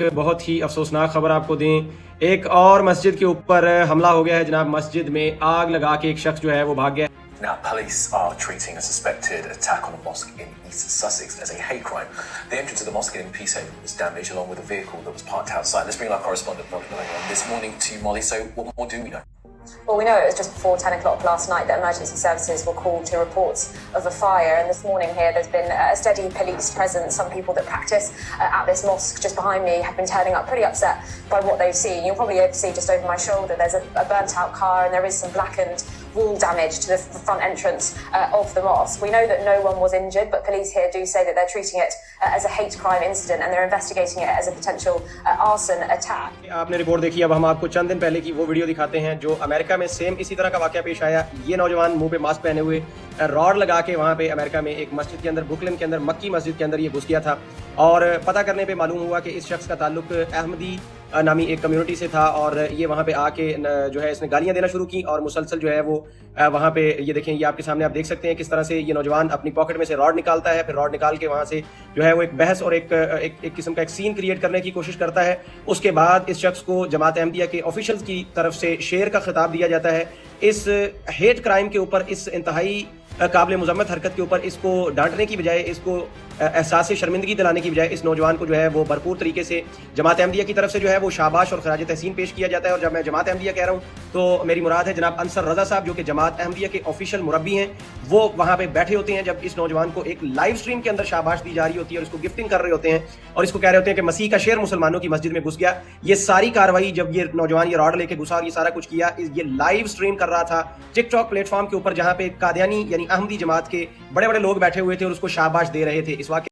एक बहुत ही अफसोसनाक खबर आपको दें। एक और मस्जिद के ऊपर हमला हो गया है जनाब। मस्जिद में आग लगा के एक शख्स जो है वो भाग गया। Now, police are treating a suspected attack on a mosque in East Sussex as a hate crime. The entrance of the mosque in Peacehaven was damaged along with a vehicle that was parked outside. Let's bring our correspondent Molly Malone on this morning to Molly. So what more do we know? Well, we know it was just before 10 o'clock last night that emergency services were called to reports of a fire. And this morning here, there's been a steady police presence. Some people that practice at this mosque just behind me have been turning up pretty upset by what they've seen. You'll probably see just over my shoulder, there's a burnt out car and there is some blackened wall damage to the front entrance of the mosque. We know that no one was injured, but police here do say that they're treating it as a hate crime incident and they're investigating it as a potential arson attack. आपने report देखी, अब हम आपको चंद दिन पहले की वो video दिखाते हैं जो अमेरिका में सेम इसी तरह का वाकया पेश आया। ये नौजवान मुंह पे मास्क पहने हुए रॉड लगा के वहाँ पे अमेरिका में एक मस्जिद के अंदर, ब्रुकलिन के अंदर, मक्की मस्जिद के अंदर ये घुस गया था। और पता करने पे मालूम हुआ कि इस शख्स का ताल्लुक अहमदी नामी एक कम्युनिटी से था और ये वहाँ पे आके जो है इसने गालियाँ देना शुरू की और मुसलसल जो है वो वहाँ पे, ये देखें, ये आपके सामने आप देख सकते हैं किस तरह से ये नौजवान अपनी पॉकेट में से रॉड निकालता है, फिर रॉड निकाल के वहाँ से जो है वो एक बहस और एक किस्म का एक सीन क्रिएट करने की कोशिश करता है। उसके बाद इस शख्स को जमात अहमदिया के ऑफिशियल्स की तरफ से शेर का खिताब दिया जाता है। इस हेट क्राइम के ऊपर, इस इंतहाई काबिल मुज़म्मत हरकत के ऊपर इसको डांटने की बजाय, इसको एहसास शर्मिंदगी दिलाने की बजाय इस नौजवान को जो है वो भरपूर तरीके से जमात अहमदिया की तरफ से जो है वो शाबाश और खराज तहसीन पेश किया जाता है। और जब मैं जमात अहमदिया कह रहा हूँ तो मेरी मुराद है जनाब अंसर रजा साहब, जो कि जमात अहमदिया के ऑफिशियल मुरब्बी हैं। वो वहाँ पे बैठे होते हैं जब इस नौजवान को एक लाइव स्ट्रीम के अंदर शाबाश दी जा रही होती है और इसको गिफ्टिंग कर रहे होते हैं और इसको कह रहे होते हैं कि मसीह का शेर मुसलमानों की मस्जिद में घुस गया। ये सारी कार्रवाई, जब ये नौजवान ये रॉड लेके घुसा और ये सारा कुछ किया, ये लाइव स्ट्रीम कर रहा था टिकटॉक प्लेटफॉर्म के ऊपर, जहाँ पे कादियानी यानी अहमदी जमात के बड़े बड़े लोग बैठे हुए थे और उसको शाबाश दे रहे थे। इस वाक़े